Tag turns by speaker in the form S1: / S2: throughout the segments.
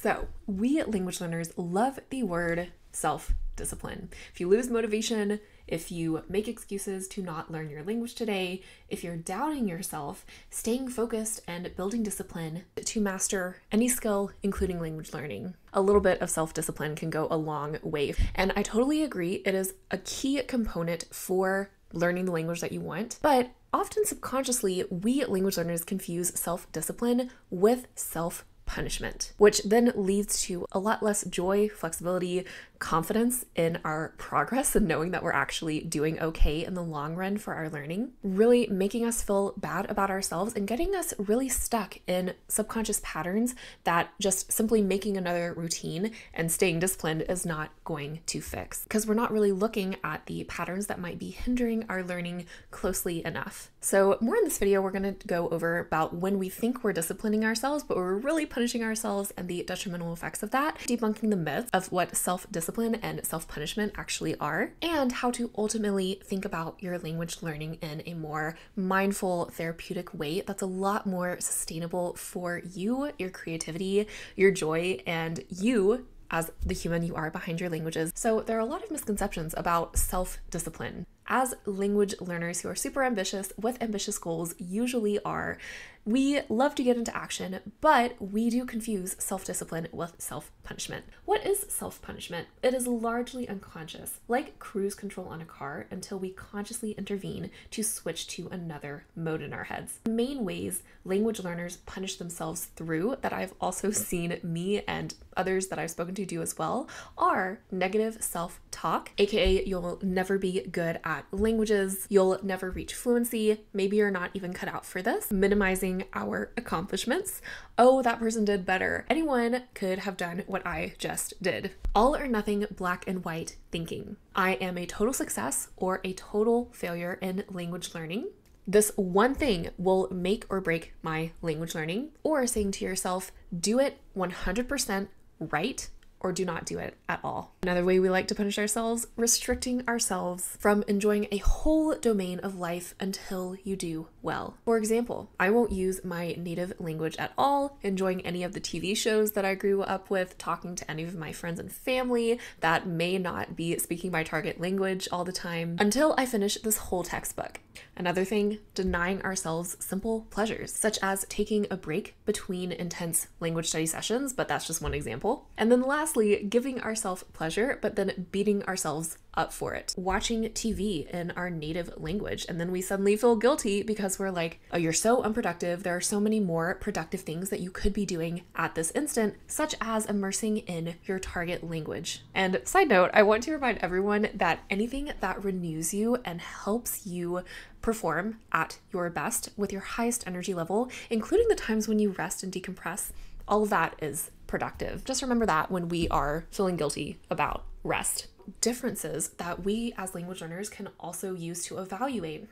S1: So we language learners love the word self-discipline. If you lose motivation, if you make excuses to not learn your language today, if you're doubting yourself, staying focused and building discipline to master any skill, including language learning, a little bit of self-discipline can go a long way. And I totally agree, it is a key component for learning the language that you want, but often subconsciously, we language learners confuse self-discipline with self-punishment, which then leads to a lot less joy, flexibility, confidence in our progress and knowing that we're actually doing okay in the long run for our learning, really making us feel bad about ourselves and getting us really stuck in subconscious patterns that just simply making another routine and staying disciplined is not going to fix, because we're not really looking at the patterns that might be hindering our learning closely enough. So more in this video, we're going to go over about when we think we're disciplining ourselves, but we're really punishing ourselves and the detrimental effects of that, debunking the myth of what self-discipline and self-punishment actually are, and how to ultimately think about your language learning in a more mindful, therapeutic way that's a lot more sustainable for you, your creativity, your joy, and you as the human you are behind your languages. So there are a lot of misconceptions about self-discipline. As language learners who are super ambitious with ambitious goals usually are, we love to get into action, but we do confuse self-discipline with self-punishment. What is self-punishment? It is largely unconscious, like cruise control on a car, until we consciously intervene to switch to another mode in our heads. The main ways language learners punish themselves through, that I've also seen me and others that I've spoken to do as well, are negative self-talk, aka you'll never be good at languages, you'll never reach fluency, maybe you're not even cut out for this, minimizing our accomplishments. Oh, that person did better. Anyone could have done what I just did. All or nothing black and white thinking. I am a total success or a total failure in language learning. This one thing will make or break my language learning, or saying to yourself, do it 100% right, or do not do it at all. Another way we like to punish ourselves, restricting ourselves from enjoying a whole domain of life until you do well. For example, I won't use my native language at all, enjoying any of the TV shows that I grew up with, talking to any of my friends and family that may not be speaking my target language all the time, until I finish this whole textbook. Another thing, denying ourselves simple pleasures, such as taking a break between intense language study sessions, but that's just one example. And then lastly, giving ourselves pleasure, but then beating ourselves up for it. Watching TV in our native language, and then we suddenly feel guilty because we're like, oh, you're so unproductive. There are so many more productive things that you could be doing at this instant, such as immersing in your target language. And side note, I want to remind everyone that anything that renews you and helps you perform at your best with your highest energy level, including the times when you rest and decompress, all of that is productive. Just remember that when we are feeling guilty about rest. Differences that we as language learners can also use to evaluate,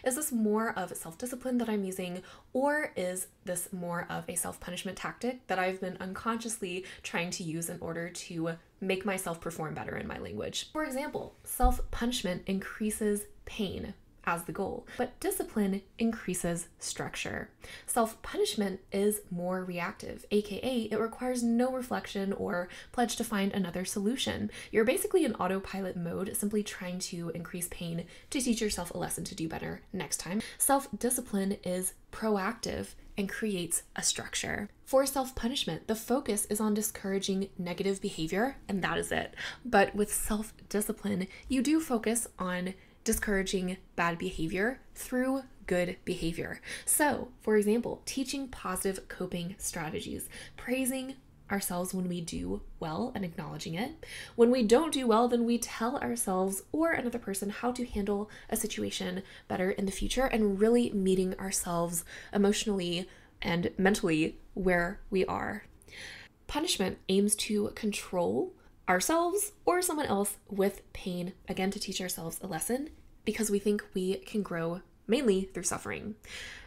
S1: is this more of self-discipline that I'm using, or is this more of a self-punishment tactic that I've been unconsciously trying to use in order to make myself perform better in my language? For example, self-punishment increases pain as the goal, but discipline increases structure. Self-punishment is more reactive, aka it requires no reflection or pledge to find another solution. You're basically in autopilot mode, simply trying to increase pain to teach yourself a lesson to do better next time. Self-discipline is proactive and creates a structure. For self-punishment, the focus is on discouraging negative behavior, and that is it. But with self-discipline, you do focus on discouraging bad behavior through good behavior. So, for example, teaching positive coping strategies, praising ourselves when we do well and acknowledging it. When we don't do well, then we tell ourselves or another person how to handle a situation better in the future, and really meeting ourselves emotionally and mentally where we are. Punishment aims to control ourselves or someone else with pain, again, to teach ourselves a lesson, because we think we can grow mainly through suffering.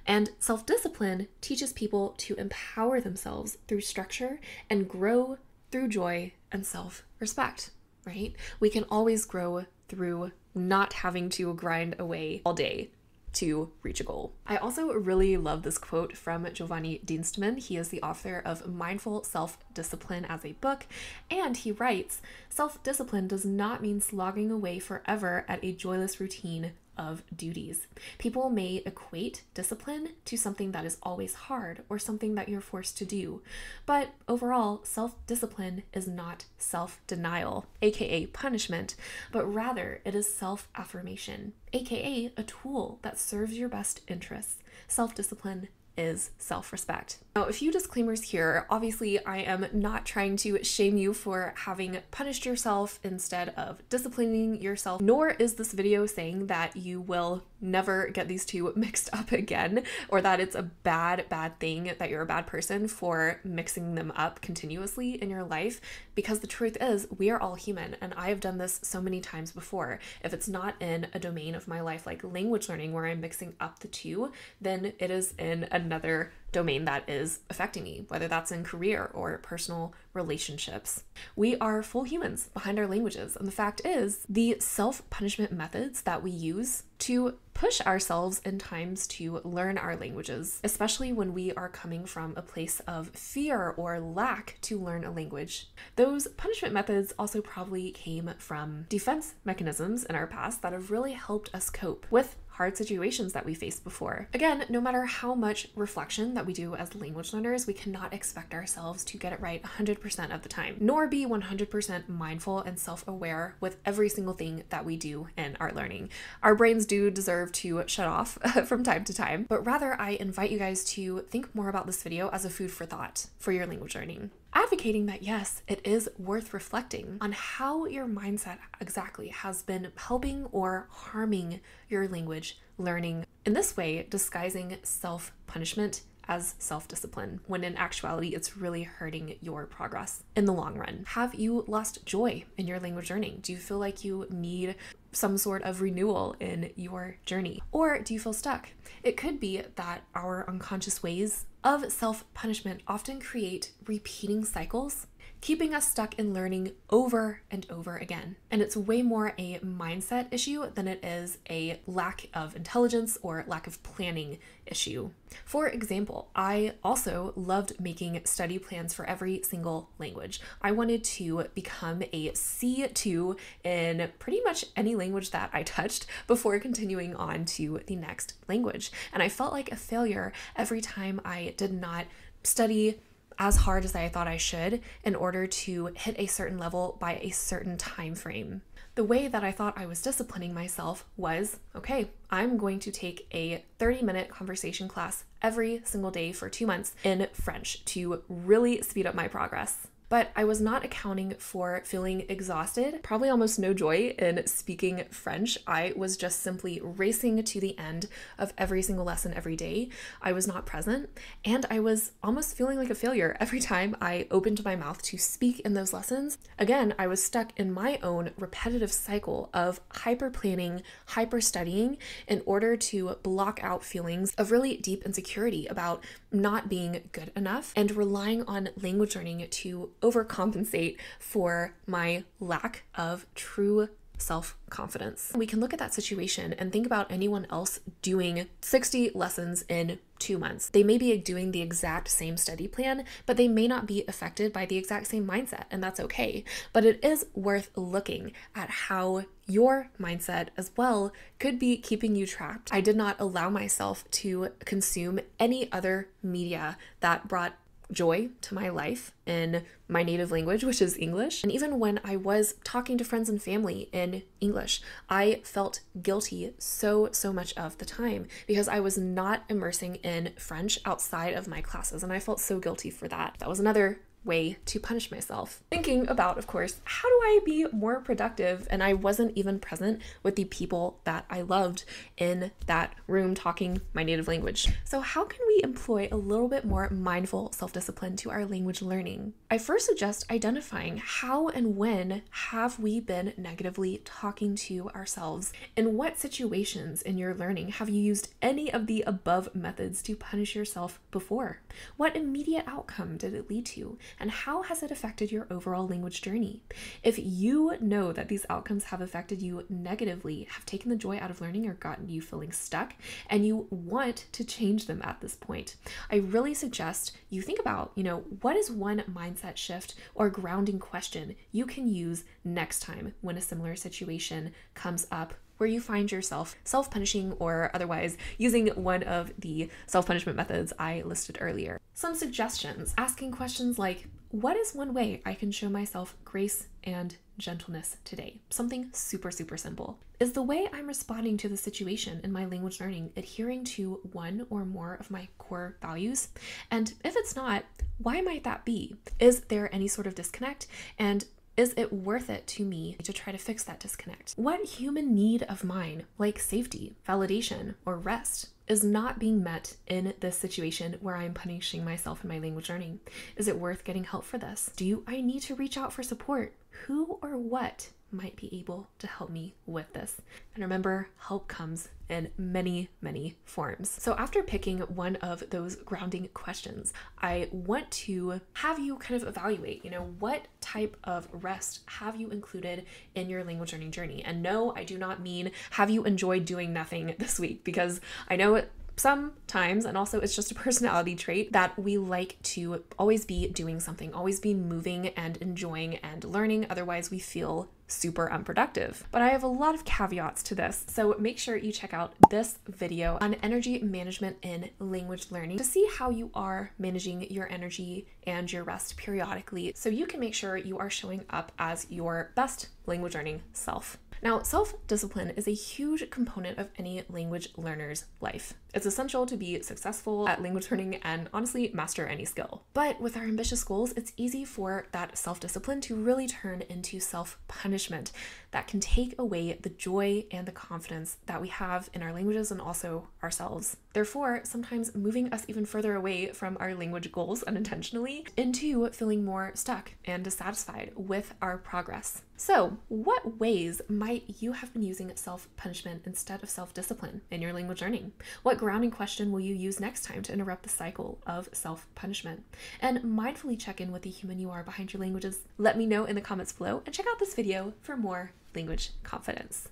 S1: And self-discipline teaches people to empower themselves through structure and grow through joy and self-respect, right? We can always grow through not having to grind away all day to reach a goal. I also really love this quote from Giovanni Dienstmann. He is the author of Mindful Self-Discipline as a book, and he writes, "Self-discipline does not mean slogging away forever at a joyless routine of duties. People may equate discipline to something that is always hard or something that you're forced to do. But overall, self-discipline is not self-denial, aka punishment, but rather it is self-affirmation, aka a tool that serves your best interests. Self-discipline is self-respect." Now, a few disclaimers here. Obviously, I am not trying to shame you for having punished yourself instead of disciplining yourself, nor is this video saying that you will never get these two mixed up again, or that it's a bad thing, that you're a bad person for mixing them up continuously in your life, because the truth is, we are all human, and I have done this so many times before. If it's not in a domain of my life like language learning where I'm mixing up the two, then it is in another domain that is affecting me, whether that's in career or personal relationships. We are full humans behind our languages, and the fact is, the self-punishment methods that we use to push ourselves in times to learn our languages, especially when we are coming from a place of fear or lack to learn a language. Those punishment methods also probably came from defense mechanisms in our past that have really helped us cope with hard situations that we faced before. Again, no matter how much reflection that we do as language learners, we cannot expect ourselves to get it right 100% of the time, nor be 100% mindful and self-aware with every single thing that we do in our learning. Our brains do deserve to shut off from time to time, but rather I invite you guys to think more about this video as a food for thought for your language learning. Advocating that yes, it is worth reflecting on how your mindset exactly has been helping or harming your language learning. In this way, disguising self-punishment as self-discipline, when in actuality, it's really hurting your progress in the long run. Have you lost joy in your language learning? Do you feel like you need some sort of renewal in your journey? Or do you feel stuck? It could be that our unconscious ways of self-punishment often create repeating cycles, keeping us stuck in learning over and over again. And it's way more a mindset issue than it is a lack of intelligence or lack of planning issue. For example, I also loved making study plans for every single language. I wanted to become a C2 in pretty much any language that I touched before continuing on to the next language. And I felt like a failure every time I did not study as hard as I thought I should in order to hit a certain level by a certain time frame. The way that I thought I was disciplining myself was, okay, I'm going to take a 30-minute conversation class every single day for 2 months in French to really speed up my progress. But I was not accounting for feeling exhausted, probably almost no joy in speaking French. I was just simply racing to the end of every single lesson every day. I was not present, and I was almost feeling like a failure every time I opened my mouth to speak in those lessons. Again, I was stuck in my own repetitive cycle of hyper planning, hyper studying in order to block out feelings of really deep insecurity about not being good enough and relying on language learning to overcompensate for my lack of true self-confidence. We can look at that situation and think about anyone else doing 60 lessons in 2 months. They may be doing the exact same study plan, but they may not be affected by the exact same mindset, and that's okay. But it is worth looking at how your mindset as well could be keeping you trapped. I did not allow myself to consume any other media that brought joy to my life in my native language, which is English. And even when I was talking to friends and family in English, I felt guilty so much of the time because I was not immersing in French outside of my classes, and I felt so guilty for that. That was another way to punish myself. Thinking about, of course, how do I be more productive? And I wasn't even present with the people that I loved in that room talking my native language. So how can we we employ a little bit more mindful self-discipline to our language learning? I first suggest identifying how and when have we been negatively talking to ourselves. In what situations in your learning have you used any of the above methods to punish yourself before? What immediate outcome did it lead to? And how has it affected your overall language journey? If you know that these outcomes have affected you negatively, have taken the joy out of learning, or gotten you feeling stuck, and you want to change them at this point, I really suggest you think about, what is one mindset shift or grounding question you can use next time when a similar situation comes up where you find yourself self-punishing or otherwise using one of the self-punishment methods I listed earlier. Some suggestions: asking questions like, what is one way I can show myself grace and gentleness today? Something super, super simple. Is the way I'm responding to the situation in my language learning adhering to one or more of my core values? And if it's not, why might that be? Is there any sort of disconnect? And is it worth it to me to try to fix that disconnect? What human need of mine, like safety, validation, or rest, is not being met in this situation where I'm punishing myself in my language learning? Is it worth getting help for this? Do I need to reach out for support? Who or what might be able to help me with this? And remember, help comes in many, many forms. So after picking one of those grounding questions, I want to have you kind of evaluate, what type of rest have you included in your language learning journey? And no, I do not mean have you enjoyed doing nothing this week, because I know sometimes, and also it's just a personality trait, that we like to always be doing something, always be moving and enjoying and learning. Otherwise, we feel super unproductive. But I have a lot of caveats to this, so make sure you check out this video on energy management in language learning to see how you are managing your energy and your rest periodically, so you can make sure you are showing up as your best language learning self. Now, self-discipline is a huge component of any language learner's life. It's essential to be successful at language learning and honestly master any skill. But with our ambitious goals, it's easy for that self-discipline to really turn into self-punishment that can take away the joy and the confidence that we have in our languages and also ourselves. Therefore, sometimes moving us even further away from our language goals unintentionally into feeling more stuck and dissatisfied with our progress. So, what ways might you have been using self-punishment instead of self-discipline in your language learning? What grounding question will you use next time to interrupt the cycle of self-punishment? And mindfully check in with the human you are behind your languages. Let me know in the comments below, and check out this video for more language confidence.